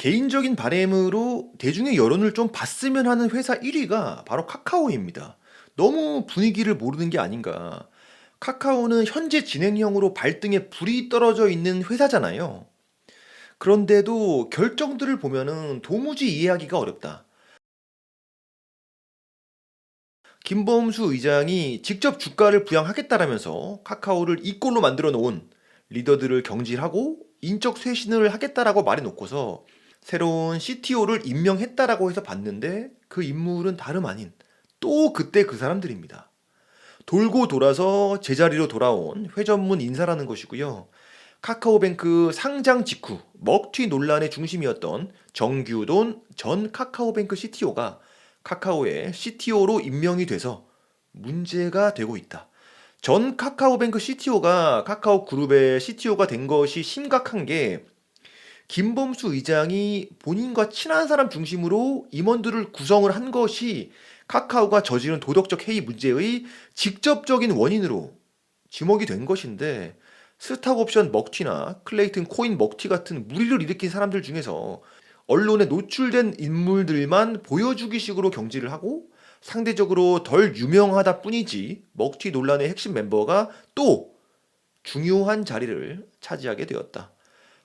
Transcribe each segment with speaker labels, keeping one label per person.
Speaker 1: 개인적인 바램으로 대중의 여론을 좀 봤으면 하는 회사 1위가 바로 카카오입니다. 너무 분위기를 모르는 게 아닌가. 카카오는 현재 진행형으로 발등에 불이 떨어져 있는 회사잖아요. 그런데도 결정들을 보면은 도무지 이해하기가 어렵다. 김범수 의장이 직접 주가를 부양하겠다라면서 카카오를 이 꼴로 만들어 놓은 리더들을 경질하고 인적 쇄신을 하겠다라고 말해놓고서 새로운 CTO를 임명했다라고 해서 봤는데 그 인물은 다름 아닌 또 그때 그 사람들입니다. 돌고 돌아서 제자리로 돌아온 회전문 인사라는 것이고요. 카카오뱅크 상장 직후 먹튀 논란의 중심이었던 정규돈 전 카카오뱅크 CTO가 카카오의 CTO로 임명이 돼서 문제가 되고 있다. 전 카카오뱅크 CTO가 카카오 그룹의 CTO가 된 것이 심각한 게 김범수 의장이 본인과 친한 사람 중심으로 임원들을 구성을 한 것이 카카오가 저지른 도덕적 해이 문제의 직접적인 원인으로 지목이 된 것인데 스탁옵션 먹튀나 클레이튼 코인 먹튀 같은 무리를 일으킨 사람들 중에서 언론에 노출된 인물들만 보여주기 식으로 경질을 하고 상대적으로 덜 유명하다 뿐이지 먹튀 논란의 핵심 멤버가 또 중요한 자리를 차지하게 되었다.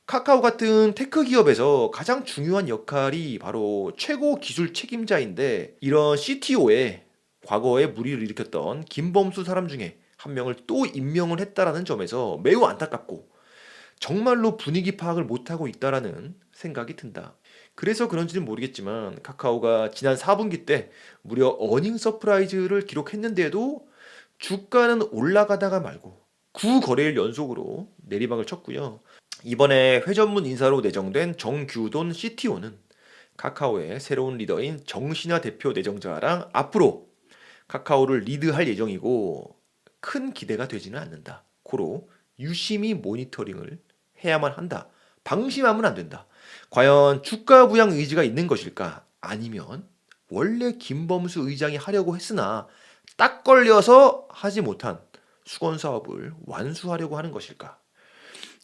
Speaker 1: 카카오 같은 테크 기업에서 가장 중요한 역할이 바로 최고 기술 책임자인데 이런 CTO에 과거에 무리를 일으켰던 김범수 사람 중에 한 명을 또 임명을 했다라는 점에서 매우 안타깝고 정말로 분위기 파악을 못하고 있다라는 생각이 든다. 그래서 그런지는 모르겠지만 카카오가 지난 4분기 때 무려 어닝 서프라이즈를 기록했는데도 주가는 올라가다가 말고 9거래일 연속으로 내리막을 쳤고요. 이번에 회전문 인사로 내정된 정규돈 CTO는 카카오의 새로운 리더인 정신화 대표 내정자랑 앞으로 카카오를 리드할 예정이고 큰 기대가 되지는 않는다. 고로 유심히 모니터링을 해야만 한다. 방심하면 안 된다. 과연 주가 부양 의지가 있는 것일까? 아니면 원래 김범수 의장이 하려고 했으나 딱 걸려서 하지 못한 수건 사업을 완수하려고 하는 것일까?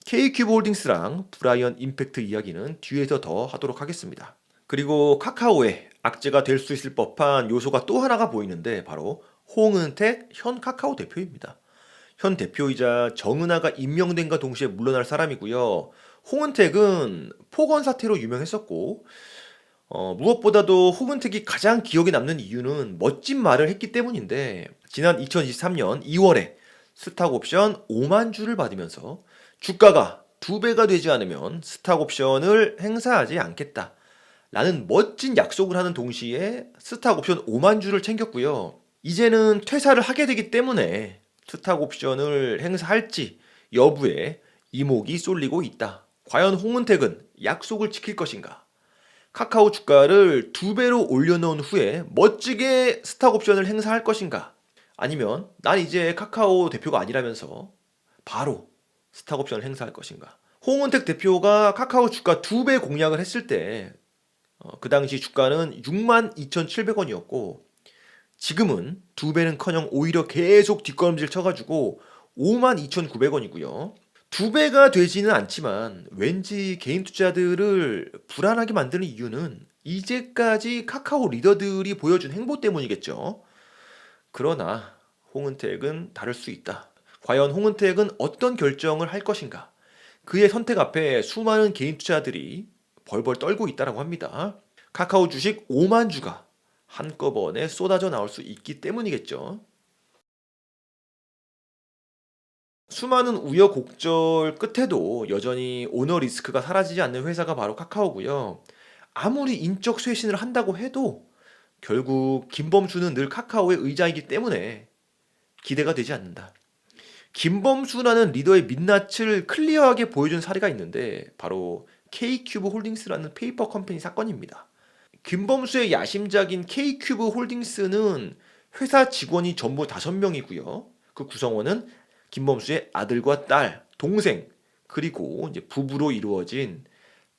Speaker 1: K큐브 홀딩스랑 브라이언 임팩트 이야기는 뒤에서 더 하도록 하겠습니다. 그리고 카카오의 악재가 될 수 있을 법한 요소가 또 하나가 보이는데 바로 홍은택 현 카카오 대표입니다. 현 대표이자 정은하가 임명된과 동시에 물러날 사람이고요. 홍은택은 폭언 사태로 유명했었고 무엇보다도 홍은택이 가장 기억에 남는 이유는 멋진 말을 했기 때문인데 지난 2023년 2월에 스탁옵션 5만 주를 받으면서 주가가 2배가 되지 않으면 스탁옵션을 행사하지 않겠다 라는 멋진 약속을 하는 동시에 스탁옵션 5만 주를 챙겼고요. 이제는 퇴사를 하게 되기 때문에 스탁옵션을 행사할지 여부에 이목이 쏠리고 있다. 과연 홍은택은 약속을 지킬 것인가? 카카오 주가를 2배로 올려놓은 후에 멋지게 스탁옵션을 행사할 것인가? 아니면 난 이제 카카오 대표가 아니라면서 바로 스탁옵션을 행사할 것인가? 홍은택 대표가 카카오 주가 2배 공약을 했을 때 그 당시 주가는 62,700원이었고 지금은 2배는커녕 오히려 계속 뒷걸음질 쳐가지고 52,900원이고요. 2배가 되지는 않지만 왠지 개인 투자들을 불안하게 만드는 이유는 이제까지 카카오 리더들이 보여준 행보 때문이겠죠. 그러나 홍은택은 다를 수 있다. 과연 홍은택은 어떤 결정을 할 것인가? 그의 선택 앞에 수많은 개인 투자들이 벌벌 떨고 있다고 합니다. 카카오 주식 5만 주가 한꺼번에 쏟아져 나올 수 있기 때문이겠죠. 수많은 우여곡절 끝에도 여전히 오너 리스크가 사라지지 않는 회사가 바로 카카오고요. 아무리 인적 쇄신을 한다고 해도 결국 김범수는 늘 카카오의 의장이기 때문에 기대가 되지 않는다. 김범수라는 리더의 민낯을 클리어하게 보여준 사례가 있는데 바로 K큐브 홀딩스라는 페이퍼 컴퍼니 사건입니다. 김범수의 야심작인 K큐브 홀딩스는 회사 직원이 전부 5명이고요. 그 구성원은 김범수의 아들과 딸, 동생, 그리고 이제 부부로 이루어진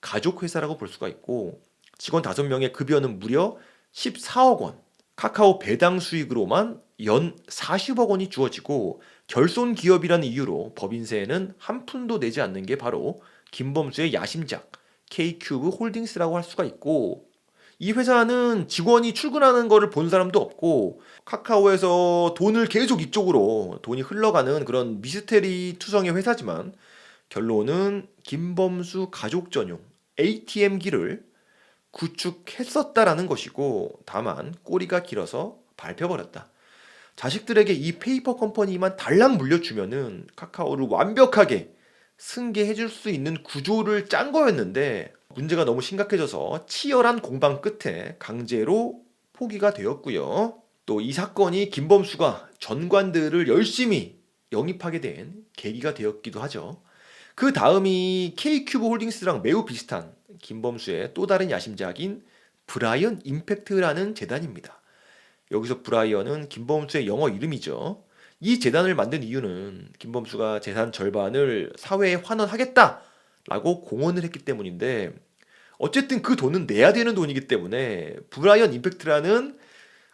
Speaker 1: 가족 회사라고 볼 수가 있고 직원 5명의 급여는 무려 14억 원. 카카오 배당 수익으로만 연 40억 원이 주어지고 결손 기업이라는 이유로 법인세에는 한 푼도 내지 않는 게 바로 김범수의 야심작 K큐브 홀딩스라고 할 수가 있고, 이 회사는 직원이 출근하는 거를 본 사람도 없고 카카오에서 돈을 계속 이쪽으로 돈이 흘러가는 그런 미스테리 투성의 회사지만, 결론은 김범수 가족 전용 ATM기를 구축했었다라는 것이고, 다만 꼬리가 길어서 밟혀버렸다. 자식들에게 이 페이퍼 컴퍼니만 달랑 물려주면은 카카오를 완벽하게 승계해줄 수 있는 구조를 짠 거였는데, 문제가 너무 심각해져서 치열한 공방 끝에 강제로 포기가 되었고요. 또 이 사건이 김범수가 전관들을 열심히 영입하게 된 계기가 되었기도 하죠. 그 다음이 K큐브 홀딩스랑 매우 비슷한 김범수의 또 다른 야심작인 브라이언 임팩트라는 재단입니다. 여기서 브라이언은 김범수의 영어 이름이죠. 이 재단을 만든 이유는 김범수가 재산 절반을 사회에 환원하겠다라고 공언을 했기 때문인데, 어쨌든 그 돈은 내야 되는 돈이기 때문에 브라이언 임팩트라는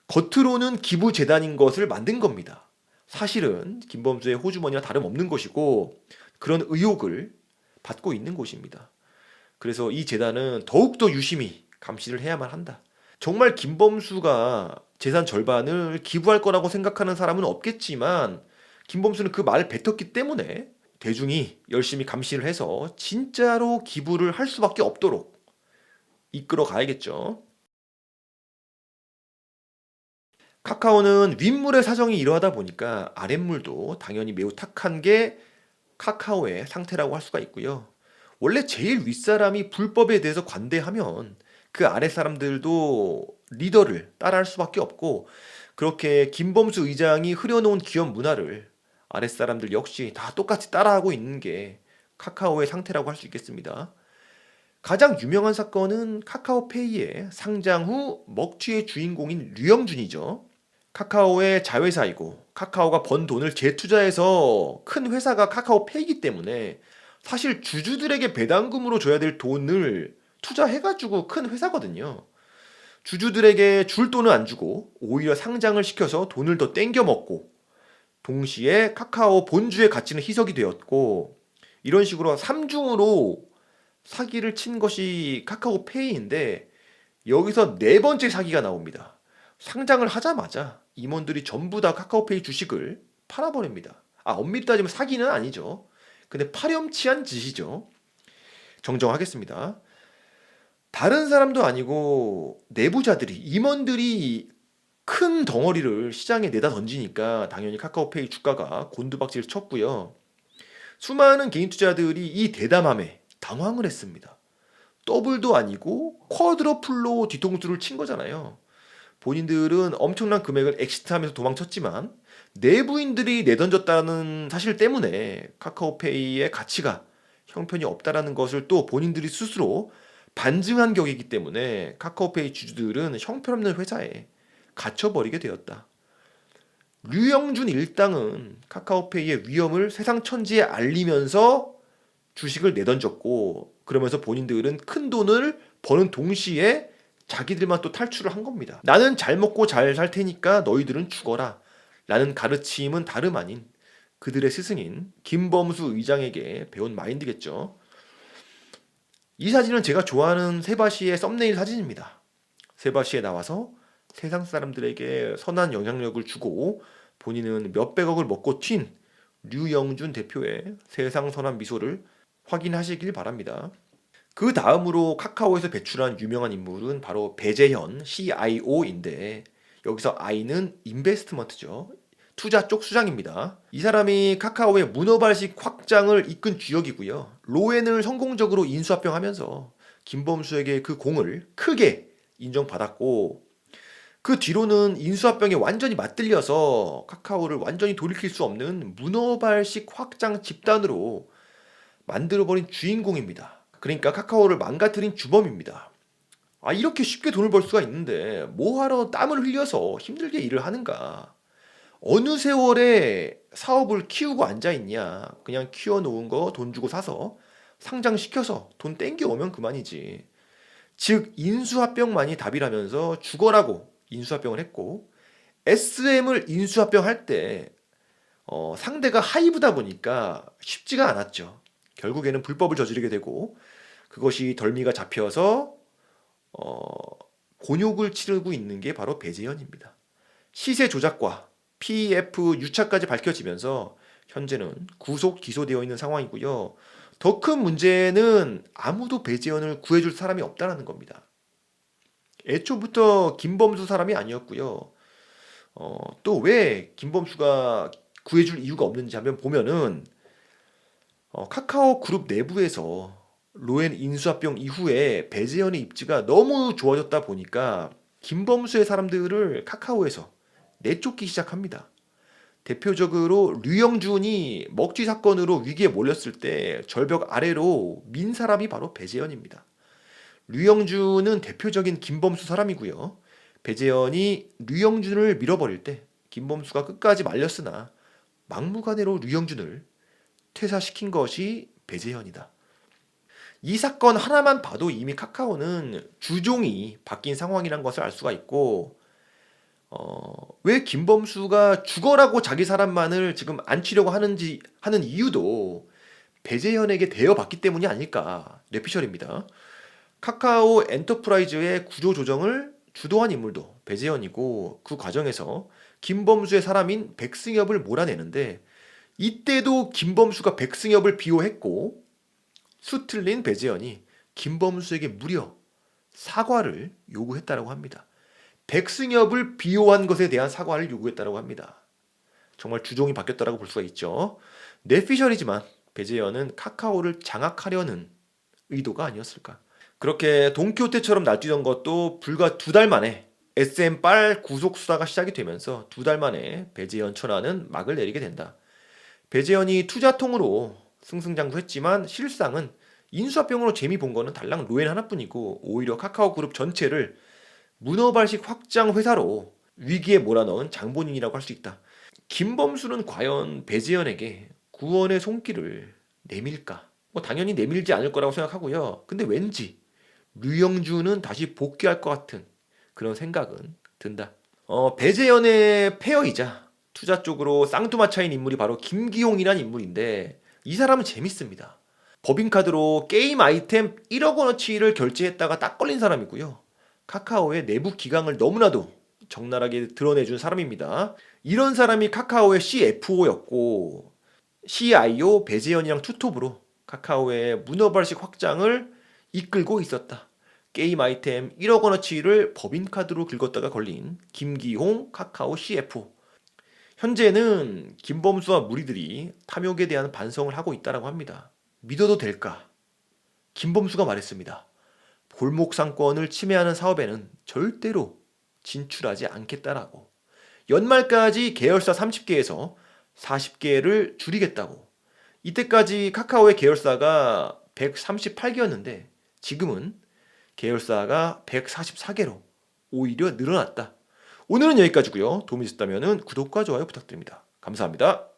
Speaker 1: 겉으로는 기부 재단인 것을 만든 겁니다. 사실은 김범수의 호주머니와 다름없는 것이고 그런 의혹을 받고 있는 곳입니다. 그래서 이 재단은 더욱더 유심히 감시를 해야만 한다. 정말 김범수가 재산 절반을 기부할 거라고 생각하는 사람은 없겠지만, 김범수는 그 말을 뱉었기 때문에 대중이 열심히 감시를 해서 진짜로 기부를 할 수밖에 없도록 이끌어 가야겠죠. 카카오는 윗물의 사정이 이러하다 보니까 아랫물도 당연히 매우 탁한 게 카카오의 상태라고 할 수가 있고요. 원래 제일 윗사람이 불법에 대해서 관대하면 그 아랫 사람들도 리더를 따라할 수밖에 없고, 그렇게 김범수 의장이 흐려놓은 기업 문화를 아랫 사람들 역시 다 똑같이 따라하고 있는 게 카카오의 상태라고 할 수 있겠습니다. 가장 유명한 사건은 카카오페이의 상장 후 먹튀의 주인공인 류영준이죠. 카카오의 자회사이고 카카오가 번 돈을 재투자해서 큰 회사가 카카오페이이기 때문에 사실 주주들에게 배당금으로 줘야 될 돈을 투자해가지고 큰 회사거든요. 주주들에게 줄 돈은 안 주고 오히려 상장을 시켜서 돈을 더 땡겨 먹고, 동시에 카카오 본주의 가치는 희석이 되었고, 이런 식으로 삼중으로 사기를 친 것이 카카오페이인데, 여기서 네 번째 사기가 나옵니다. 상장을 하자마자 임원들이 전부 다 카카오페이 주식을 팔아버립니다. 엄밀히 따지면 사기는 아니죠. 근데 파렴치한 짓이죠. 정정하겠습니다. 다른 사람도 아니고 내부자들이, 임원들이 큰 덩어리를 시장에 내다 던지니까 당연히 카카오페이 주가가 곤두박질 쳤고요. 수많은 개인 투자들이 이 대담함에 당황을 했습니다. 더블도 아니고 쿼드러플로 뒤통수를 친 거잖아요. 본인들은 엄청난 금액을 엑시트하면서 도망쳤지만 내부인들이 내던졌다는 사실 때문에 카카오페이의 가치가 형편이 없다라는 것을 또 본인들이 스스로 반증한 격이기 때문에 카카오페이 주주들은 형편없는 회사에 갇혀버리게 되었다. 류영준 일당은 카카오페이의 위험을 세상 천지에 알리면서 주식을 내던졌고, 그러면서 본인들은 큰 돈을 버는 동시에 자기들만 또 탈출을 한 겁니다. 나는 잘 먹고 잘 살 테니까 너희들은 죽어라 라는 가르침은 다름 아닌 그들의 스승인 김범수 의장에게 배운 마인드겠죠. 이 사진은 제가 좋아하는 세바시의 썸네일 사진입니다. 세바시에 나와서 세상 사람들에게 선한 영향력을 주고 본인은 몇백억을 먹고 튄 류영준 대표의 세상 선한 미소를 확인하시길 바랍니다. 그 다음으로 카카오에서 배출한 유명한 인물은 바로 배재현 CIO인데, 여기서 I는 인베스트먼트죠. 투자 쪽 수장입니다. 이 사람이 카카오의 문어발식 확장을 이끈 주역이고요. 로엔을 성공적으로 인수합병하면서 김범수에게 그 공을 크게 인정받았고, 그 뒤로는 인수합병에 완전히 맞들려서 카카오를 완전히 돌이킬 수 없는 문어발식 확장 집단으로 만들어버린 주인공입니다. 그러니까 카카오를 망가뜨린 주범입니다. 이렇게 쉽게 돈을 벌 수가 있는데 뭐하러 땀을 흘려서 힘들게 일을 하는가. 어느 세월에 사업을 키우고 앉아있냐. 그냥 키워놓은 거 돈 주고 사서 상장시켜서 돈 땡겨오면 그만이지. 즉 인수합병만이 답이라면서 죽어라고 인수합병을 했고, SM을 인수합병할 때 상대가 하이브다 보니까 쉽지가 않았죠. 결국에는 불법을 저지르게 되고, 그것이 덜미가 잡혀서 어, 곤욕을 치르고 있는 게 바로 배재현입니다. 시세 조작과 PF 유착까지 밝혀지면서 현재는 구속 기소되어 있는 상황이고요. 더 큰 문제는 아무도 배재현을 구해줄 사람이 없다는 겁니다. 애초부터 김범수 사람이 아니었고요. 또 왜 김범수가 구해줄 이유가 없는지 한번 보면은 카카오 그룹 내부에서 로엔 인수합병 이후에 배재현의 입지가 너무 좋아졌다 보니까 김범수의 사람들을 카카오에서 내쫓기 시작합니다. 대표적으로 류영준이 먹튀 사건으로 위기에 몰렸을 때 절벽 아래로 민 사람이 바로 배재현입니다. 류영준은 대표적인 김범수 사람이고요. 배재현이 류영준을 밀어버릴 때 김범수가 끝까지 말렸으나 막무가내로 류영준을 퇴사시킨 것이 배재현이다. 이 사건 하나만 봐도 이미 카카오는 주종이 바뀐 상황이란 것을 알 수가 있고, 왜 김범수가 죽어라고 자기 사람만을 지금 안 치려고 하는지 하는 이유도 배재현에게 대여받기 때문이 아닐까. 뇌피셜입니다. 카카오 엔터프라이즈의 구조 조정을 주도한 인물도 배재현이고, 그 과정에서 김범수의 사람인 백승엽을 몰아내는데, 이때도 김범수가 백승엽을 비호했고 수틀린 배재현이 김범수에게 무려 사과를 요구했다고 합니다. 백승엽을 비호한 것에 대한 사과를 요구했다고 합니다. 정말 주종이 바뀌었다고 볼 수가 있죠. 뇌피셜이지만 배재현은 카카오를 장악하려는 의도가 아니었을까. 그렇게 돈키호테처럼 날뛰던 것도 불과 2달 만에 SM-빨 구속 수사가 시작이 되면서 2달 만에 배재현 천하는 막을 내리게 된다. 배재현이 투자통으로 승승장구했지만 실상은 인수합병으로 재미 본 거는 달랑 로엔 하나뿐이고, 오히려 카카오 그룹 전체를 문어발식 확장 회사로 위기에 몰아넣은 장본인이라고 할 수 있다. 김범수는 과연 배재현에게 구원의 손길을 내밀까? 당연히 내밀지 않을 거라고 생각하고요. 근데 왠지 류영준은 다시 복귀할 것 같은 그런 생각은 든다. 배재현의 폐허이자 투자 쪽으로 쌍두마차인 인물이 바로 김기홍이라는 인물인데, 이 사람은 재밌습니다. 법인카드로 게임 아이템 1억 원어치를 결제했다가 딱 걸린 사람이고요. 카카오의 내부 기강을 너무나도 적나라하게 드러내준 사람입니다. 이런 사람이 카카오의 CFO였고 CIO 배재현이랑 투톱으로 카카오의 문어발식 확장을 이끌고 있었다. 게임 아이템 1억 원어치를 법인카드로 긁었다가 걸린 김기홍 카카오 CFO. 현재는 김범수와 무리들이 탐욕에 대한 반성을 하고 있다고 합니다. 믿어도 될까? 김범수가 말했습니다. 골목 상권을 침해하는 사업에는 절대로 진출하지 않겠다라고. 연말까지 계열사 30개에서 40개를 줄이겠다고. 이때까지 카카오의 계열사가 138개였는데 지금은 계열사가 144개로 오히려 늘어났다. 오늘은 여기까지고요. 도움이 됐다면 구독과 좋아요 부탁드립니다. 감사합니다.